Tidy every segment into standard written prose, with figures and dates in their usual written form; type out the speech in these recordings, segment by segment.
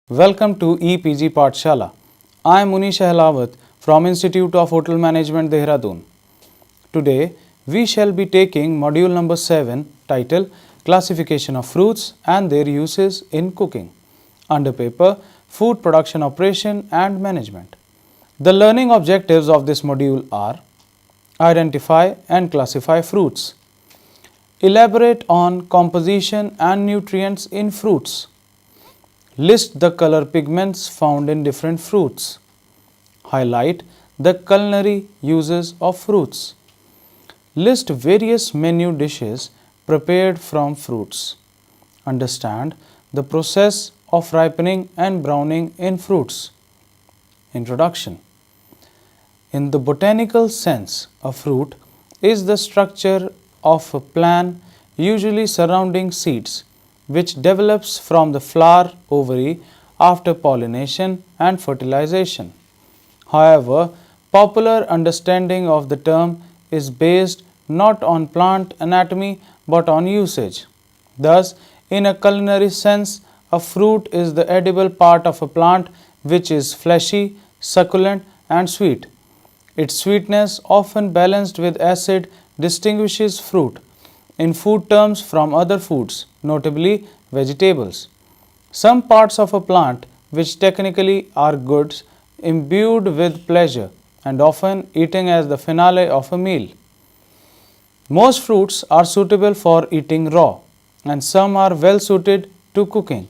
Welcome to EPG Pathshala. I am Munish Ahlawat from Institute of Hotel Management, Dehradun. Today, we shall be taking module number 7 titled Classification of Fruits and Their Uses in Cooking under paper Food Production Operation and Management. The learning objectives of this module are: identify and classify fruits, elaborate on composition and nutrients in fruits, list the color pigments found in different fruits, highlight the culinary uses of fruits, list various menu dishes prepared from fruits, understand the process of ripening and browning in fruits. Introduction. In the botanical sense, a fruit is the structure of a plant usually surrounding seeds, which develops from the flower ovary after pollination and fertilization. However, popular understanding of the term is based not on plant anatomy but on usage. Thus, in a culinary sense, a fruit is the edible part of a plant which is fleshy, succulent, and sweet. Its sweetness, often balanced with acid, distinguishes fruit in food terms from other foods, notably vegetables. Some parts of a plant, which technically are goods, imbued with pleasure and often eaten as the finale of a meal. Most fruits are suitable for eating raw, and some are well suited to cooking.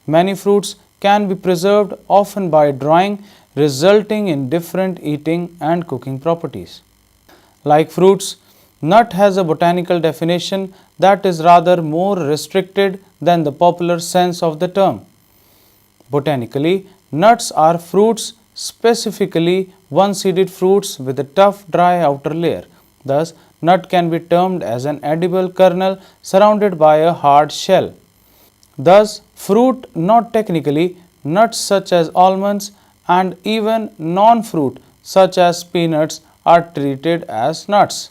Many fruits can be preserved, often by drying, resulting in different eating and cooking properties. Like fruits, nut has a botanical definition that is rather more restricted than the popular sense of the term. Botanically, nuts are fruits, specifically one-seeded fruits with a tough, dry outer layer. Thus, nut can be termed as an edible kernel surrounded by a hard shell. Thus, fruit, not technically, nuts such as almonds and even non-fruit such as peanuts are treated as nuts.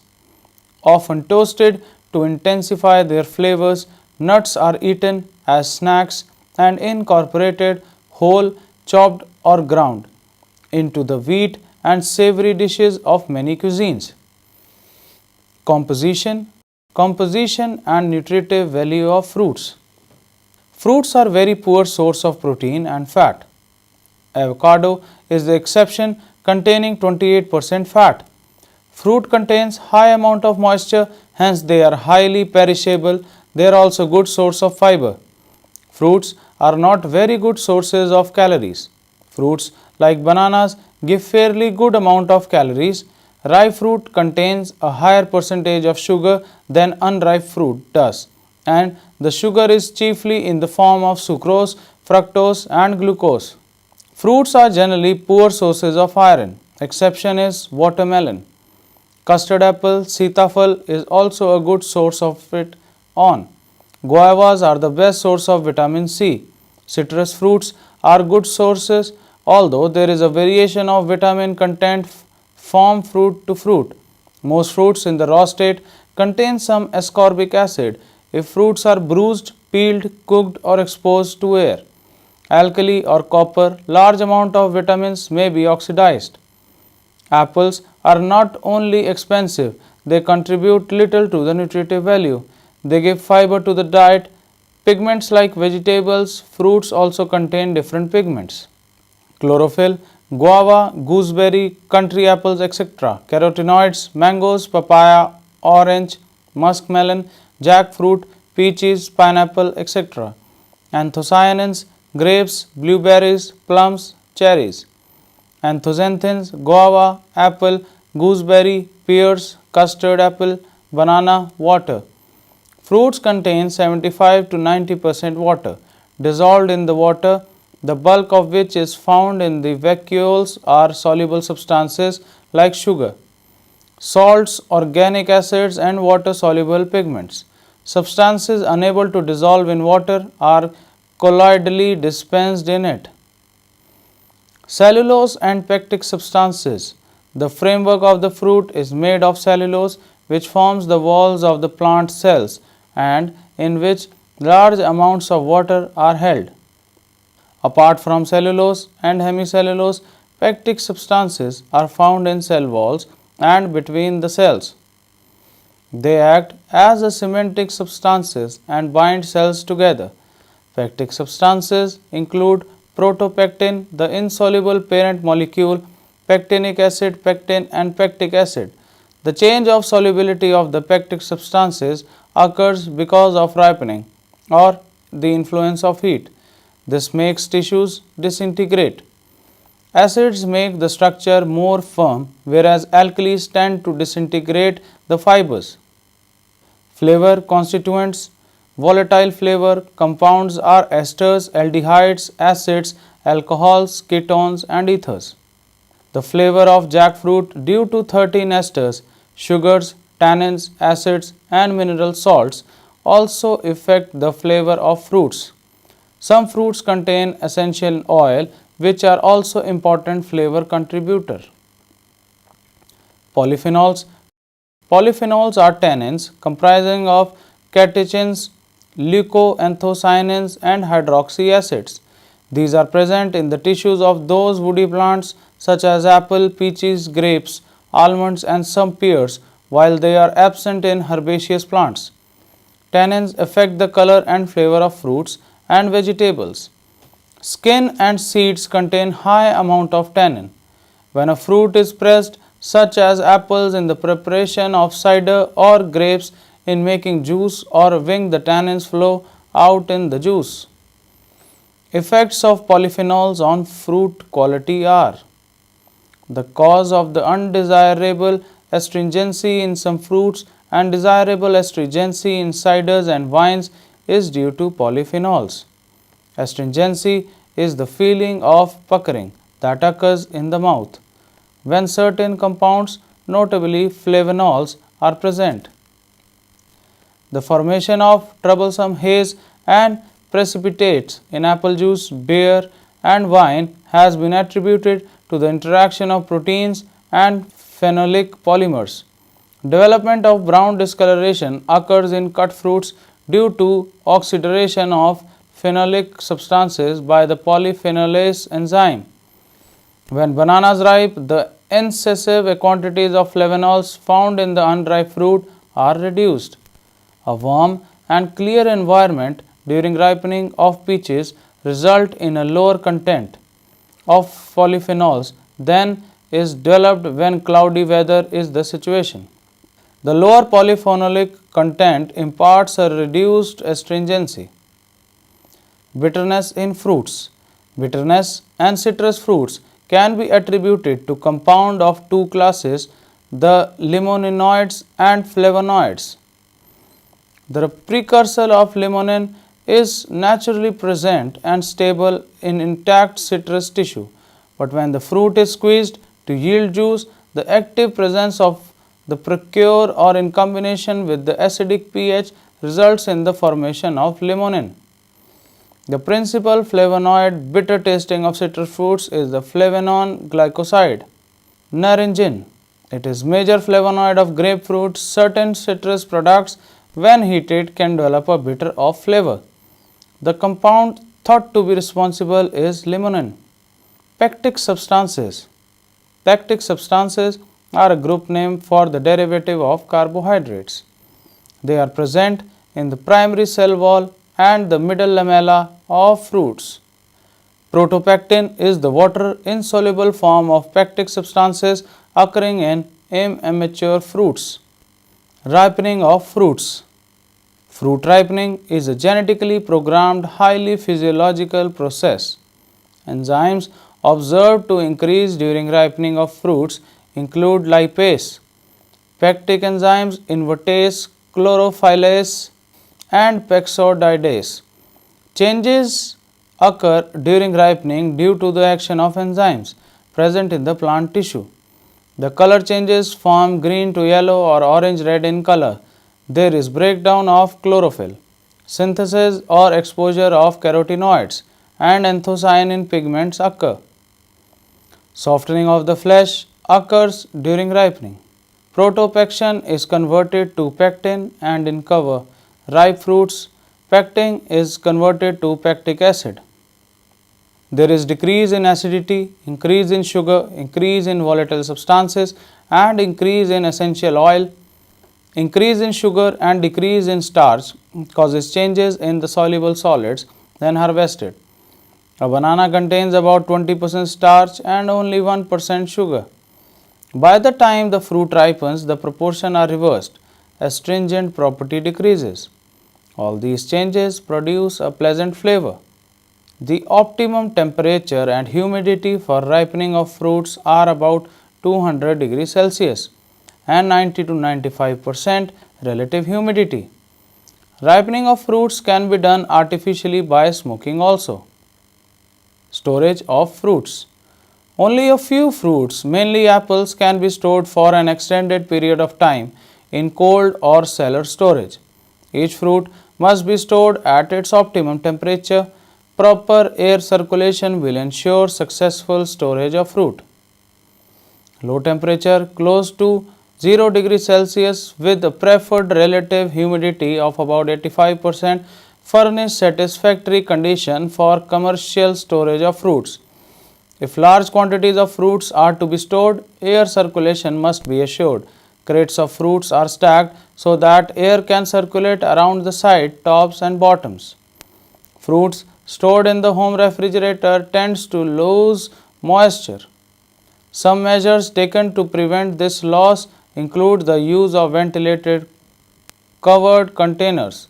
Often toasted to intensify their flavors, nuts are eaten as snacks and incorporated whole, chopped or ground into the wheat and savory dishes of many cuisines. Composition and nutritive value of fruits. Fruits are very poor source of protein and fat. Avocado is the exception, containing 28% fat. Fruit contains high amount of moisture, hence they are highly perishable. They are also good source of fiber. Fruits are not very good sources of calories. Fruits like bananas give fairly good amount of calories. Ripe fruit contains a higher percentage of sugar than unripe fruit does, and the sugar is chiefly in the form of sucrose, fructose and glucose. Fruits are generally poor sources of iron. Exception is watermelon. Custard apple, sitafal is also a good source of it on. Guavas are the best source of vitamin C. Citrus fruits are good sources, although there is a variation of vitamin content from fruit to fruit. Most fruits in the raw state contain some ascorbic acid. If fruits are bruised, peeled, cooked or exposed to air, alkali or copper, large amount of vitamins may be oxidized. Apples are not only expensive, they contribute little to the nutritive value. They give fiber to the diet. Pigments like vegetables, fruits also contain different pigments. Chlorophyll, guava, gooseberry, country apples, etc. Carotenoids, mangoes, papaya, orange, muskmelon, jackfruit, peaches, pineapple, etc. Anthocyanins, grapes, blueberries, plums, cherries. Anthocyanins, guava, apple, gooseberry, pears, custard apple, banana, water. Fruits contain 75 to 90% water. Dissolved in the water, the bulk of which is found in the vacuoles, are soluble substances like sugar, salts, organic acids and water-soluble pigments. Substances unable to dissolve in water are colloidally dispensed in it. Cellulose and pectic substances. The framework of the fruit is made of cellulose, which forms the walls of the plant cells and in which large amounts of water are held. Apart from cellulose and hemicellulose, pectic substances are found in cell walls and between the cells. They act as a cementing substances and bind cells together. Pectic substances include protopectin, the insoluble parent molecule, pectinic acid, pectin, and pectic acid. The change of solubility of the pectic substances occurs because of ripening or the influence of heat. This makes tissues disintegrate. Acids make the structure more firm, whereas alkalis tend to disintegrate the fibers. Flavor constituents. Volatile flavor compounds are esters, aldehydes, acids, alcohols, ketones, and ethers. The flavor of jackfruit due to 13 esters, sugars, tannins, acids, and mineral salts also affect the flavor of fruits. Some fruits contain essential oil, which are also important flavor contributor. Polyphenols. Polyphenols are tannins comprising of catechins, leucoanthocyanins, and hydroxy acids. These are present in the tissues of those woody plants such as apple, peaches, grapes, almonds, and some pears, while they are absent in herbaceous plants. Tannins affect the color and flavor of fruits and vegetables. Skin and seeds contain high amount of tannin. When a fruit is pressed, such as apples in the preparation of cider or grapes in making juice or wing, the tannins flow out in the juice. Effects of polyphenols on fruit quality are: the cause of the undesirable astringency in some fruits and desirable astringency in ciders and wines is due to polyphenols. Astringency is the feeling of puckering that occurs in the mouth when certain compounds, notably flavonols, are present. The formation of troublesome haze and precipitates in apple juice, beer, and wine has been attributed to the interaction of proteins and phenolic polymers. Development of brown discoloration occurs in cut fruits due to oxidation of phenolic substances by the polyphenolase enzyme. When bananas ripe, the excessive quantities of flavonols found in the unripe fruit are reduced. A warm and clear environment during ripening of peaches result in a lower content of polyphenols than is developed when cloudy weather is the situation. The lower polyphenolic content imparts a reduced astringency. Bitterness in fruits. Bitterness and citrus fruits can be attributed to compound of two classes, the limonenoids and flavonoids. The precursor of limonin is naturally present and stable in intact citrus tissue, but when the fruit is squeezed to yield juice, the active presence of the precure or in combination with the acidic pH results in the formation of limonin. The principal flavonoid bitter tasting of citrus fruits is the flavonone glycoside, naringin. It is major flavonoid of grapefruit. Certain citrus products, when heated, can develop a bitter off flavor. The compound thought to be responsible is limonin. Pectic substances. Pectic substances are a group name for the derivative of carbohydrates. They are present in the primary cell wall and the middle lamella of fruits. Protopectin is the water-insoluble form of pectic substances occurring in immature fruits. Ripening of fruits. Fruit ripening is a genetically programmed, highly physiological process. Enzymes observed to increase during ripening of fruits include lipase, pectic enzymes, invertase, chlorophyllase, and pexodidase. Changes occur during ripening due to the action of enzymes present in the plant tissue. The color changes from green to yellow or orange-red in color. There is breakdown of chlorophyll, synthesis or exposure of carotenoids, and anthocyanin pigments occur. Softening of the flesh occurs during ripening. Protopectin is converted to pectin, and in cover ripe fruits, pectin is converted to pectic acid. There is decrease in acidity, increase in sugar, increase in volatile substances, and increase in essential oil. Increase in sugar and decrease in starch causes changes in the soluble solids when harvested. A banana contains about 20% starch and only 1% sugar. By the time the fruit ripens, the proportions are reversed. Astringent property decreases. All these changes produce a pleasant flavor. The optimum temperature and humidity for ripening of fruits are about 200 degrees Celsius and 90 to 95% relative humidity. Ripening of fruits can be done artificially by smoking also. Storage of fruits. Only a few fruits, mainly apples, can be stored for an extended period of time in cold or cellar storage. Each fruit must be stored at its optimum temperature. Proper air circulation will ensure successful storage of fruit. Low temperature close to 0 degrees Celsius with the preferred relative humidity of about 85% furnish satisfactory condition for commercial storage of fruits. If large quantities of fruits are to be stored, air circulation must be assured. Crates of fruits are stacked so that air can circulate around the side, tops and bottoms. Fruits stored in the home refrigerator tends to lose moisture. Some measures taken to prevent this loss include the use of ventilated covered containers.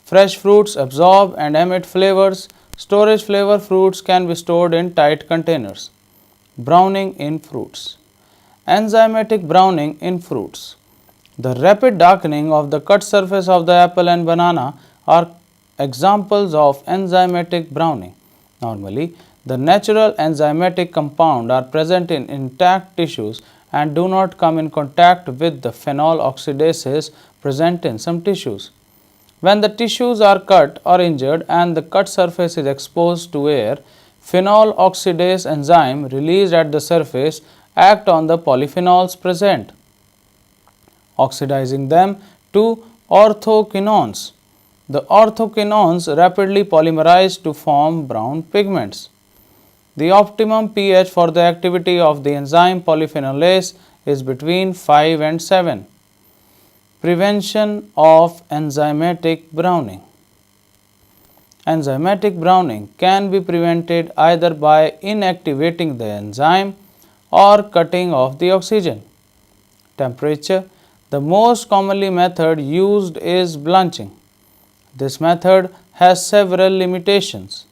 Fresh fruits absorb and emit flavors. Storage flavor fruits can be stored in tight containers. Browning in fruits. Enzymatic browning in fruits. The rapid darkening of the cut surface of the apple and banana are examples of enzymatic browning. Normally, the natural enzymatic compounds are present in intact tissues and do not come in contact with the phenol oxidases present in some tissues. When the tissues are cut or injured and the cut surface is exposed to air, phenol oxidase enzyme released at the surface act on the polyphenols present, oxidizing them to orthoquinones. The orthoquinones rapidly polymerize to form brown pigments. The optimum pH for the activity of the enzyme polyphenolase is between 5 and 7. Prevention of enzymatic browning. Enzymatic browning can be prevented either by inactivating the enzyme or cutting off the oxygen. Temperature. The most commonly method used is blanching. This method has several limitations.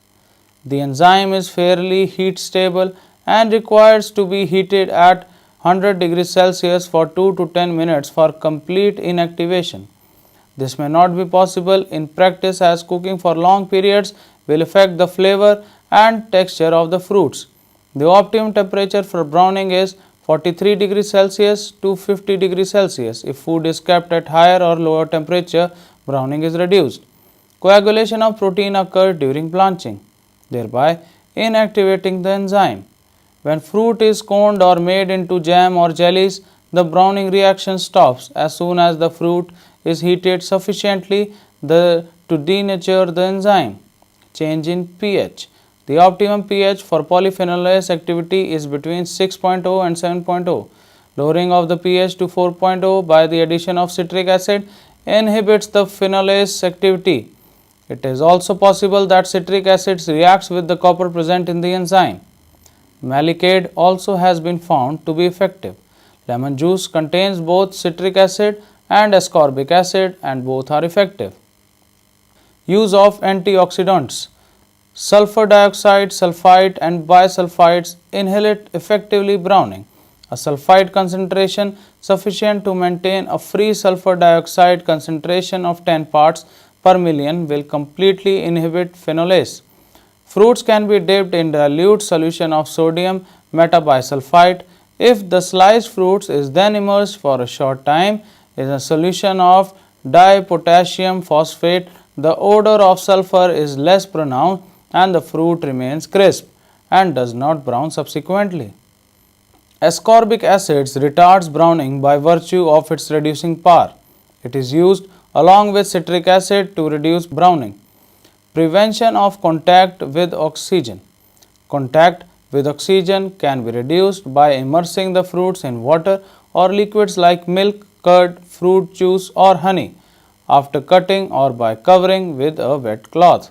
The enzyme is fairly heat stable and requires to be heated at 100 degrees Celsius for 2 to 10 minutes for complete inactivation. This may not be possible in practice as cooking for long periods will affect the flavor and texture of the fruits. The optimum temperature for browning is 43 degrees Celsius to 50 degrees Celsius. If food is kept at higher or lower temperature, browning is reduced. Coagulation of protein occurs during blanching, thereby inactivating the enzyme. When fruit is coned or made into jam or jellies, the browning reaction stops as soon as the fruit is heated sufficiently to denature the enzyme. Change in pH. The optimum pH for polyphenolase activity is between 6.0 and 7.0. Lowering of the pH to 4.0 by the addition of citric acid inhibits the phenolase activity. It is also possible that citric acid reacts with the copper present in the enzyme. Malicate also has been found to be effective. Lemon juice contains both citric acid and ascorbic acid and both are effective. Use of antioxidants. Sulfur dioxide, sulfite and bisulfites inhibit effectively browning. A sulfite concentration sufficient to maintain a free sulfur dioxide concentration of 10 parts per million will completely inhibit phenolase. Fruits can be dipped in dilute solution of sodium metabisulfite. If the sliced fruits is then immersed for a short time in a solution of dipotassium phosphate, the odor of sulfur is less pronounced and the fruit remains crisp and does not brown subsequently. Ascorbic acid retards browning by virtue of its reducing power. It is used along with citric acid to reduce browning. Prevention of contact with oxygen. Contact with oxygen can be reduced by immersing the fruits in water or liquids like milk, curd, fruit juice, or honey after cutting or by covering with a wet cloth.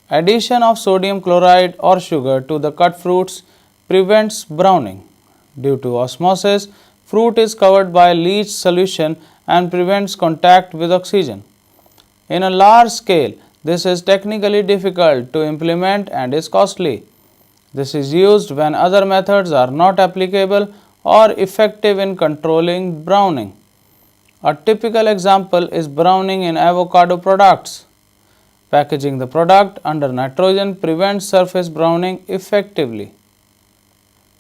Addition of sodium chloride or sugar to the cut fruits prevents browning. Due to osmosis, fruit is covered by leach solution and prevents contact with oxygen. In a large scale, this is technically difficult to implement and is costly. This is used when other methods are not applicable or effective in controlling browning. A typical example is browning in avocado products. Packaging the product under nitrogen prevents surface browning effectively.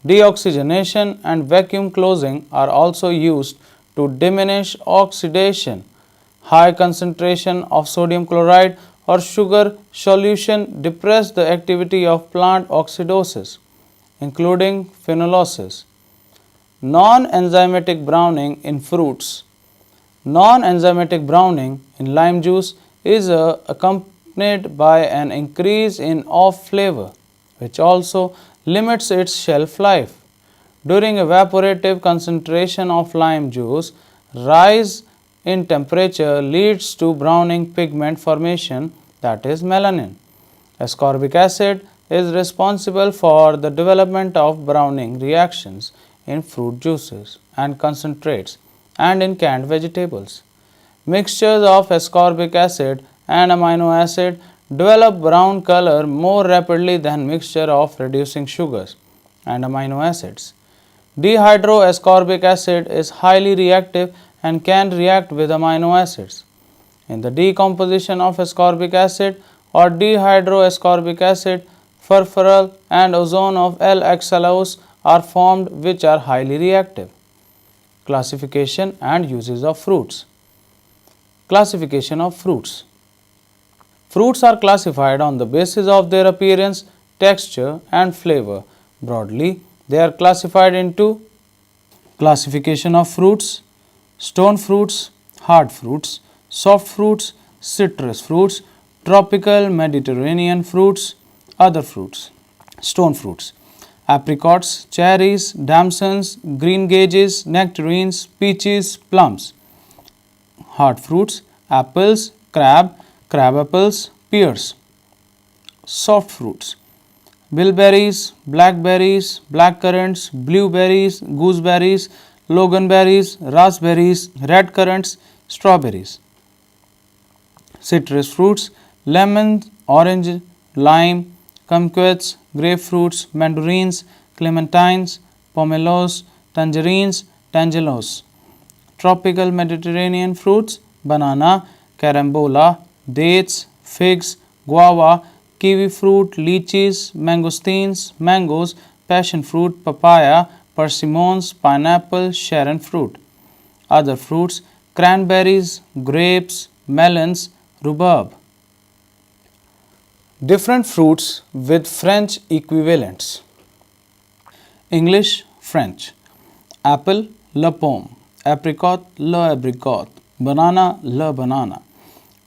Deoxygenation and vacuum closing are also used to diminish oxidation. High concentration of sodium chloride or sugar solution depress the activity of plant oxidases, including phenolosis. Non-enzymatic browning in fruits. Non-enzymatic browning in lime juice is accompanied by an increase in off flavor, which also limits its shelf life. During evaporative concentration of lime juice, rise in temperature leads to browning pigment formation, that is melanin. Ascorbic acid is responsible for the development of browning reactions in fruit juices and concentrates and in canned vegetables. Mixtures of ascorbic acid and amino acid develop brown color more rapidly than mixture of reducing sugars and amino acids. Dehydroascorbic acid is highly reactive and can react with amino acids. In the decomposition of ascorbic acid or dehydroascorbic acid, furfural and ozone of L-oxalose are formed, which are highly reactive. Classification and uses of fruits. Classification of fruits. Fruits are classified on the basis of their appearance, texture, and flavor. Broadly, they are classified into classification of fruits: stone fruits, hard fruits, soft fruits, citrus fruits, tropical Mediterranean fruits, other fruits. Stone fruits: apricots, cherries, damsons, greengages, nectarines, peaches, plums. Hard fruits: apples, crab apples, pears. Soft fruits: bilberries, blackberries, blackcurrants, blueberries, gooseberries, loganberries, raspberries, red currants, strawberries. Citrus fruits: lemon, orange, lime, kumquats, grapefruits, mandarins, clementines, pomelos, tangerines, tangelos. Tropical Mediterranean fruits: banana, carambola, dates, figs, guava, kiwi fruit, lychees, mangosteens, mangoes, passion fruit, papaya, persimmons, pineapple, Sharon fruit. Other fruits: cranberries, grapes, melons, rhubarb. Different fruits with French equivalents. English, French. Apple, le pomme. Apricot, le apricot. Banana, le banana.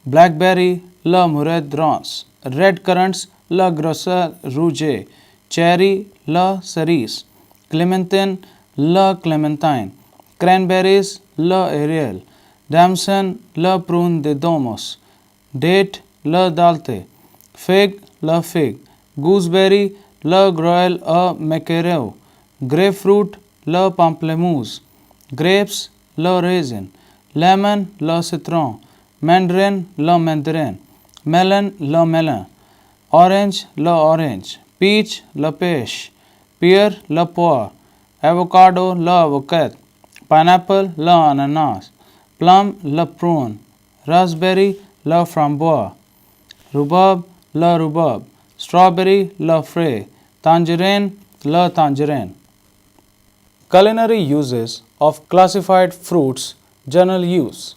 Blackberry, le muredrons. Red currants, le groser rouge. Cherry, le cerise. Clementine, le clementine. Cranberries, le ariel. Damson, le prune de domos. Date, le dalte. Fig, le fig. Gooseberry, le groel a macareo. Grapefruit, le pamplemousse. Grapes, le raisin. Lemon, le citron. Mandarin, le mandarin. Melon, le melon. Orange, le orange. Peach, le pêche. Pear, le poire. Avocado, le avocado. Pineapple, le ananas. Plum, le prune. Raspberry, le framboise. Rhubarb, le rhubarb. Strawberry, le fraize. Tangerine, le tangerine. Culinary uses of classified fruits. General use.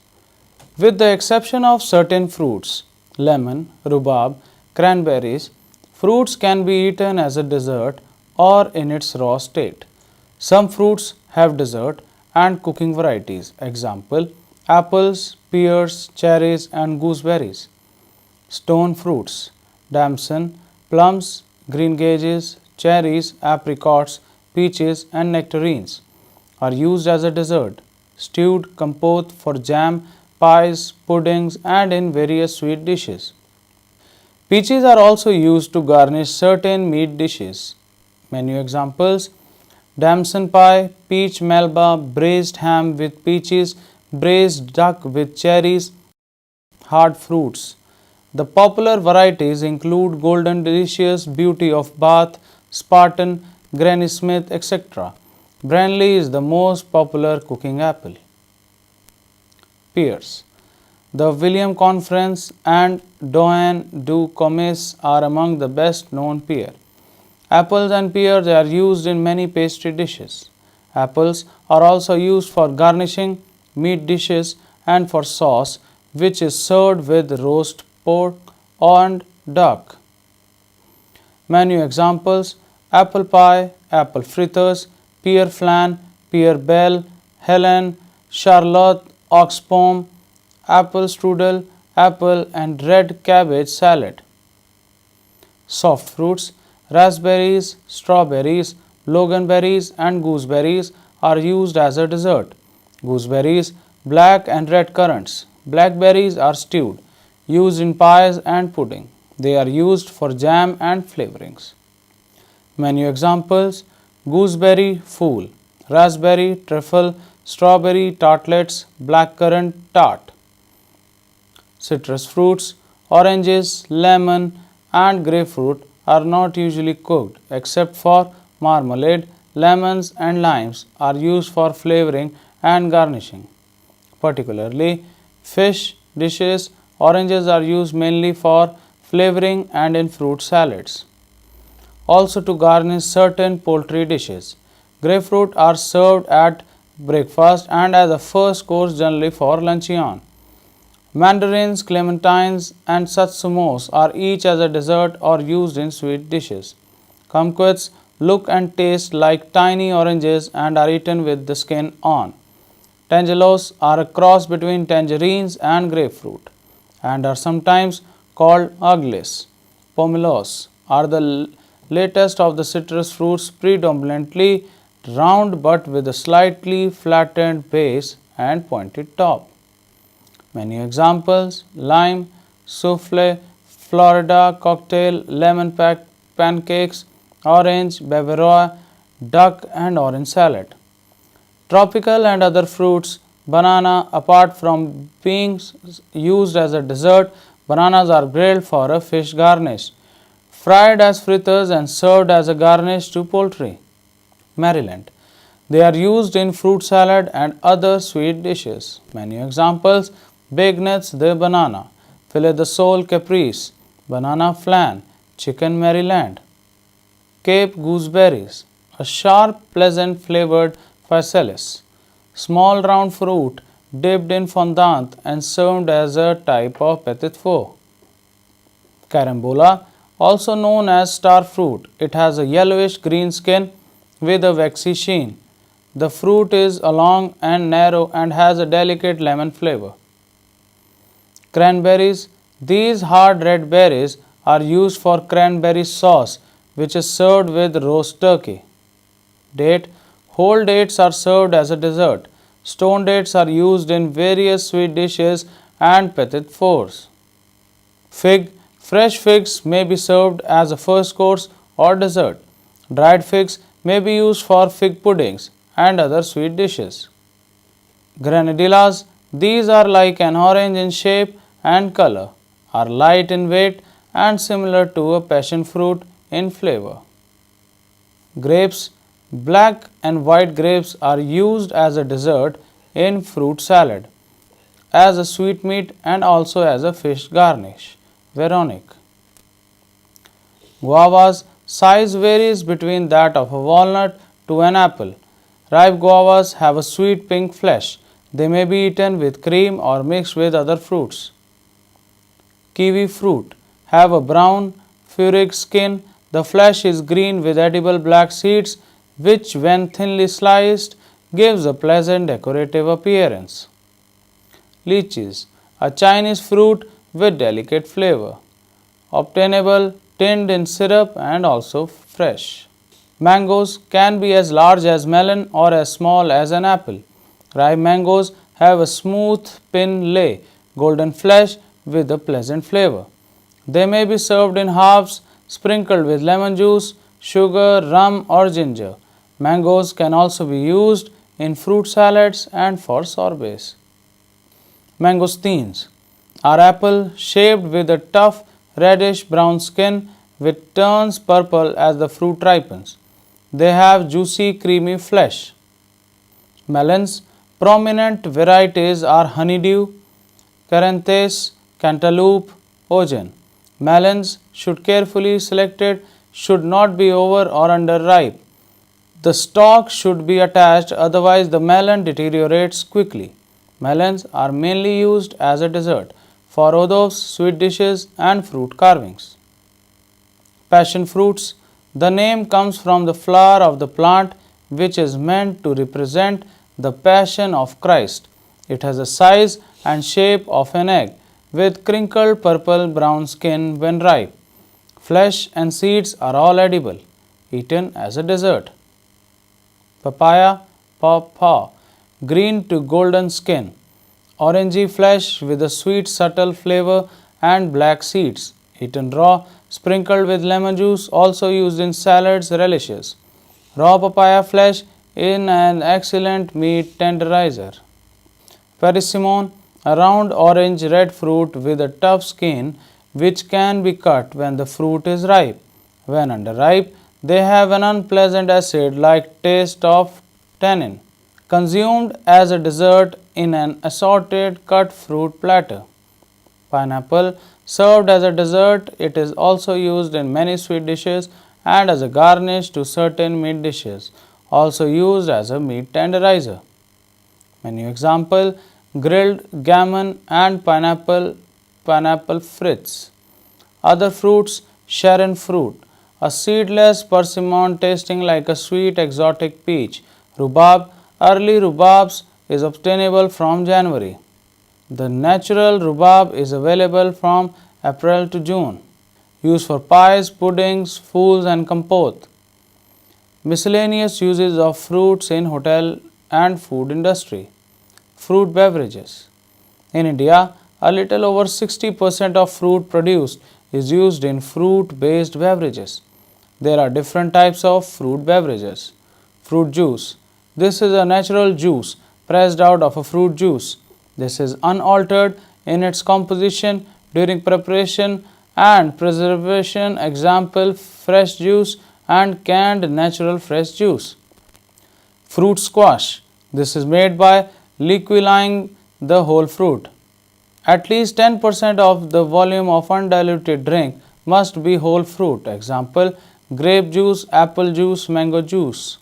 With the exception of certain fruits, lemon, rhubarb, cranberries, fruits can be eaten as a dessert or in its raw state. Some fruits have dessert and cooking varieties. Example: apples, pears, cherries, and gooseberries. Stone fruits: damson, plums, greengages, cherries, apricots, peaches, and nectarines are used as a dessert, stewed, compote, for jam, pies, puddings, and in various sweet dishes. Peaches are also used to garnish certain meat dishes. Menu examples: damson pie, peach melba, braised ham with peaches, braised duck with cherries, hard fruits. The popular varieties include Golden Delicious, Beauty of Bath, Spartan, Granny Smith, etc. Branly is the most popular cooking apple. Pears. The William Conference and Doyen du Commerce are among the best known pear. Apples and pears are used in many pastry dishes. Apples are also used for garnishing meat dishes and for sauce, which is served with roast pork and duck. Menu examples: apple pie, apple fritters, pear flan, pear bell, Helen, Charlotte, ox pom, apple strudel, apple and red cabbage salad. Soft fruits: raspberries, strawberries, loganberries, and gooseberries are used as a dessert. Gooseberries, black and red currants. Blackberries are stewed, used in pies and pudding. They are used for jam and flavorings. Menu examples: gooseberry fool, raspberry truffle, strawberry tartlets, blackcurrant tart. Citrus fruits: oranges, lemon, and grapefruit are not usually cooked except for marmalade. Lemons and limes are used for flavoring and garnishing. Particularly fish dishes, oranges are used mainly for flavoring and in fruit salads. Also to garnish certain poultry dishes. Grapefruit are served at breakfast and as a first course generally for luncheon. Mandarins, clementines, and satsumos are each as a dessert or used in sweet dishes. Kumquats look and taste like tiny oranges and are eaten with the skin on. Tangelos are a cross between tangerines and grapefruit and are sometimes called uglis. Pomelos are the latest of the citrus fruits, predominantly round but with a slightly flattened base and pointed top. Many examples: lime, souffle, Florida cocktail, lemon pancakes, orange, Bavarois, duck and orange salad. Tropical and other fruits: banana. Apart from being used as a dessert, bananas are grilled for a fish garnish, fried as fritters and served as a garnish to poultry. Maryland. They are used in fruit salad and other sweet dishes. Many examples: Big Nuts de banana, Filet de Sol caprice, banana flan, chicken Maryland. Cape gooseberries, a sharp, pleasant flavored physalis, small round fruit dipped in fondant and served as a type of petit four. Carambola, also known as star fruit, it has a yellowish green skin with a waxy sheen. The fruit is long and narrow and has a delicate lemon flavor. Cranberries, these hard red berries are used for cranberry sauce, which is served with roast turkey. Date, whole dates are served as a dessert. Stone dates are used in various sweet dishes and petit fours. Fig, fresh figs may be served as a first course or dessert. Dried figs may be used for fig puddings and other sweet dishes. Grenadillas, these are like an orange in shape and color, are light in weight and similar to a passion fruit in flavor. Grapes, black and white grapes are used as a dessert in fruit salad, as a sweetmeat and also as a fish garnish. Veronique. Guavas, size varies between that of a walnut to an apple. Ripe guavas have a sweet pink flesh. They may be eaten with cream or mixed with other fruits. Kiwi fruit have a brown, furic skin. The flesh is green with edible black seeds, which, when thinly sliced, gives a pleasant decorative appearance. Lychees, a Chinese fruit with delicate flavor, obtainable tinned in syrup and also fresh. Mangoes can be as large as melon or as small as an apple. Ripe mangoes have a smooth pin lay, golden flesh with a pleasant flavor. They may be served in halves, sprinkled with lemon juice, sugar, rum, or ginger. Mangoes can also be used in fruit salads and for sorbets. Mangosteens are apple shaped with a tough reddish brown skin which turns purple as the fruit ripens. They have juicy creamy flesh. Melons. Prominent varieties are honeydew, Caranthes, cantaloupe, Ojen. Melons should carefully selected should not be over or under ripe. The stalk should be attached, otherwise the melon deteriorates quickly. Melons are mainly used as a dessert for odos, sweet dishes and fruit carvings. Passion fruits. The name comes from the flower of the plant which is meant to represent the passion of Christ. It has the size and shape of an egg with crinkled purple brown skin when ripe. Flesh and seeds are all edible, eaten as a dessert. Papaya, pawpaw, green to golden skin, orangey flesh with a sweet subtle flavor and black seeds, eaten raw, sprinkled with lemon juice, also used in salads, relishes. Raw papaya flesh in an excellent meat tenderizer. Persimmon, a round orange red fruit with a tough skin which can be cut when the fruit is ripe. When underripe, they have an unpleasant acid-like taste of tannin. Consumed as a dessert in an assorted cut fruit platter. Pineapple, served as a dessert, it is also used in many sweet dishes and as a garnish to certain meat dishes, also used as a meat tenderizer. Menu example: grilled gammon and pineapple frites. Other fruits: Sharon fruit, a seedless persimmon tasting like a sweet exotic peach. Rhubarb, early rhubarbs is obtainable from January. The natural rhubarb is available from April to June. Used for pies, puddings, fools and compote. Miscellaneous uses of fruits in hotel and food industry. Fruit beverages. In India, a little over 60% of fruit produced is used in fruit-based beverages. There are different types of fruit beverages. Fruit juice. This is a natural juice pressed out of a fruit juice. This is unaltered in its composition during preparation and preservation. Example: fresh juice and canned natural fresh juice. Fruit squash. This is made by liquefying the whole fruit. At least 10% of the volume of undiluted drink must be whole fruit. Example: grape juice, apple juice, mango juice.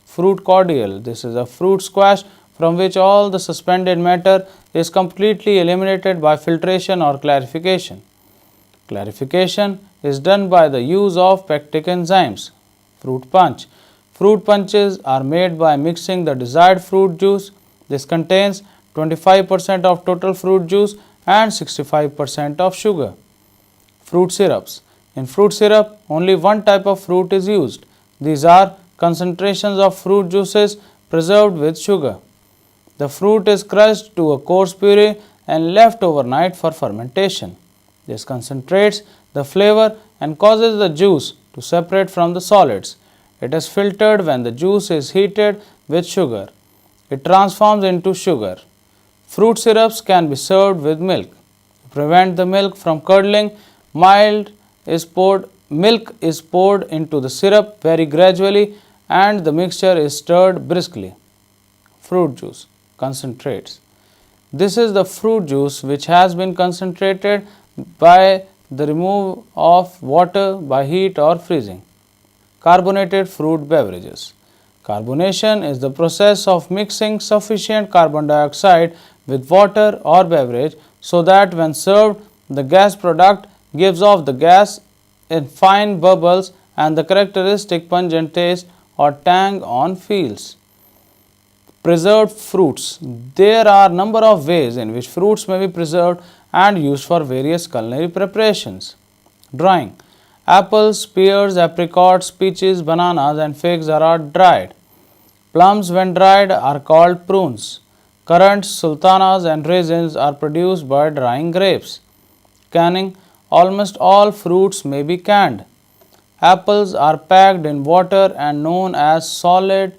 Fruit cordial. This is a fruit squash from which all the suspended matter is completely eliminated by filtration or clarification. Clarification is done by the use of pectic enzymes. Fruit punch. Fruit punches are made by mixing the desired fruit juice. This contains 25% of total fruit juice and 65% of sugar. Fruit syrups. In fruit syrup, only one type of fruit is used. These are concentrations of fruit juices preserved with sugar. The fruit is crushed to a coarse puree and left overnight for fermentation. This concentrates the flavor and causes the juice to separate from the solids. It is filtered when the juice is heated with sugar. It transforms into sugar. Fruit syrups can be served with milk. To prevent the milk from curdling, milk is poured into the syrup very gradually and the mixture is stirred briskly. Fruit juice concentrates. This is the fruit juice which has been concentrated by the removal of water by heat or freezing. Carbonated fruit beverages. Carbonation is the process of mixing sufficient carbon dioxide with water or beverage so that when served, the gas product gives off the gas in fine bubbles and the characteristic pungent taste or tang on feels. Preserved fruits. There are a number of ways in which fruits may be preserved and used for various culinary preparations. Drying. Apples, pears, apricots, peaches, bananas, and figs are dried. Plums, when dried, are called prunes. Currants, sultanas, and raisins are produced by drying grapes. Canning. Almost all fruits may be canned. Apples are packed in water and known as solid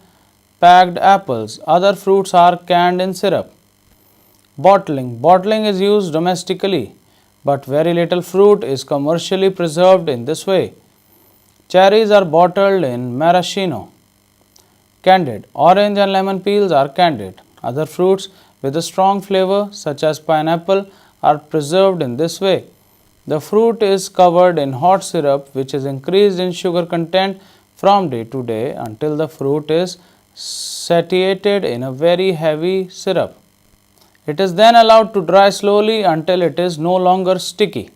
packed apples. Other fruits are canned in syrup. Bottling. Bottling is used domestically, but very little fruit is commercially preserved in this way. Cherries are bottled in maraschino. Candied. Orange and lemon peels are candied. Other fruits with a strong flavor, such as pineapple, are preserved in this way. The fruit is covered in hot syrup, which is increased in sugar content from day to day until the fruit is satiated in a very heavy syrup. It is then allowed to dry slowly until it is no longer sticky.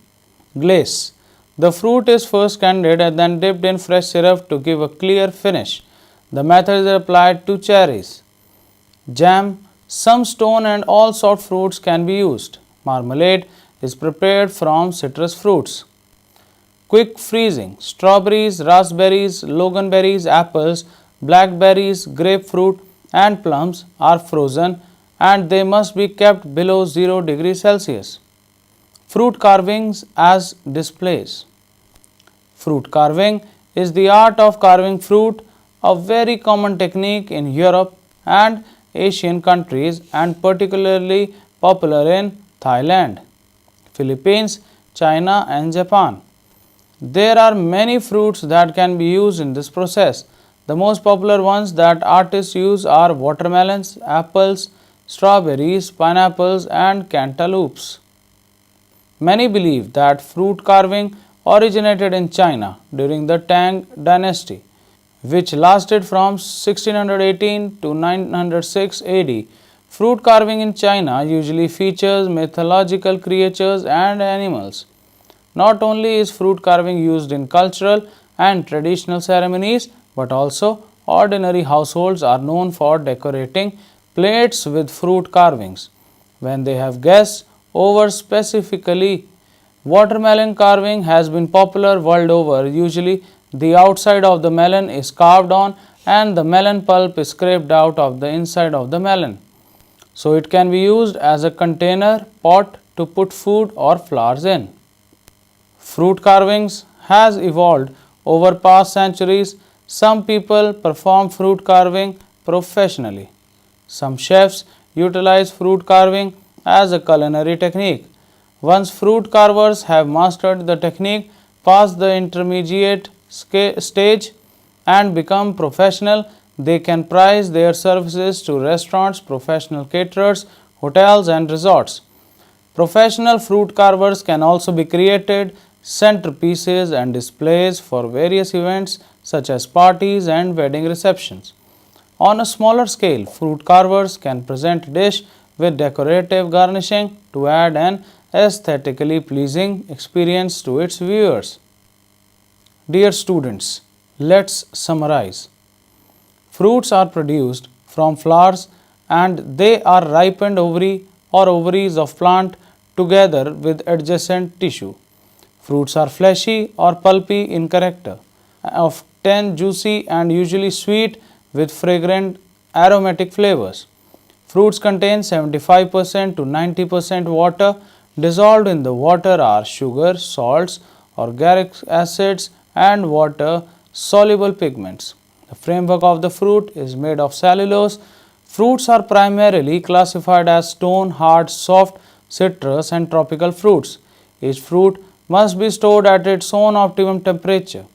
Glaze. The fruit is first candied and then dipped in fresh syrup to give a clear finish. The method is applied to cherries. Jam. Some stone and all soft fruits can be used. Marmalade is prepared from citrus fruits. Quick freezing. Strawberries, raspberries, loganberries, apples, blackberries, grapefruit, and plums are frozen and they must be kept below 0 degrees Celsius. Fruit carvings as displays. Fruit carving is the art of carving fruit, a very common technique in Europe and Asian countries and particularly popular in Thailand, Philippines, China, and Japan. There are many fruits that can be used in this process. The most popular ones that artists use are watermelons, apples, strawberries, pineapples, and cantaloupes. Many believe that fruit carving originated in China during the Tang dynasty, which lasted from 1618 to 906 AD. Fruit carving in China usually features mythological creatures and animals. Not only is fruit carving used in cultural and traditional ceremonies, but also ordinary households are known for decorating plates with fruit carvings when they have guests over. Specifically, watermelon carving has been popular world over. Usually, the outside of the melon is carved on and the melon pulp is scraped out of the inside of the melon. So, it can be used as a container pot to put food or flowers in. Fruit carvings has evolved over past centuries. Some people perform fruit carving professionally. Some chefs utilize fruit carving as a culinary technique. Once fruit carvers have mastered the technique, past the intermediate stage and become professional, they can price their services to restaurants, professional caterers, hotels, and resorts. Professional fruit carvers can also be created centerpieces and displays for various events such as parties and wedding receptions. On a smaller scale, fruit carvers can present a dish with decorative garnishing to add an aesthetically pleasing experience to its viewers. Dear students, let's summarize. Fruits are produced from flowers and they are ripened ovary or ovaries of plant together with adjacent tissue. Fruits are fleshy or pulpy in character, often juicy and usually sweet with fragrant aromatic flavors. Fruits contain 75% to 90% water. Dissolved in the water are sugar, salts, organic acids, and water soluble pigments. The framework of the fruit is made of cellulose. Fruits are primarily classified as stone, hard, soft, citrus, and tropical fruits. Each fruit must be stored at its own optimum temperature.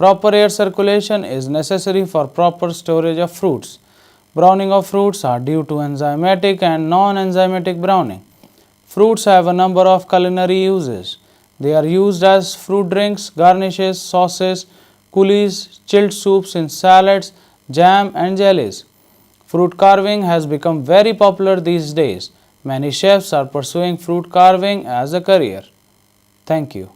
Proper air circulation is necessary for proper storage of fruits. Browning of fruits are due to enzymatic and non-enzymatic browning. Fruits have a number of culinary uses. They are used as fruit drinks, garnishes, sauces, coulis, chilled soups in salads, jam, and jellies. Fruit carving has become very popular these days. Many chefs are pursuing fruit carving as a career. Thank you.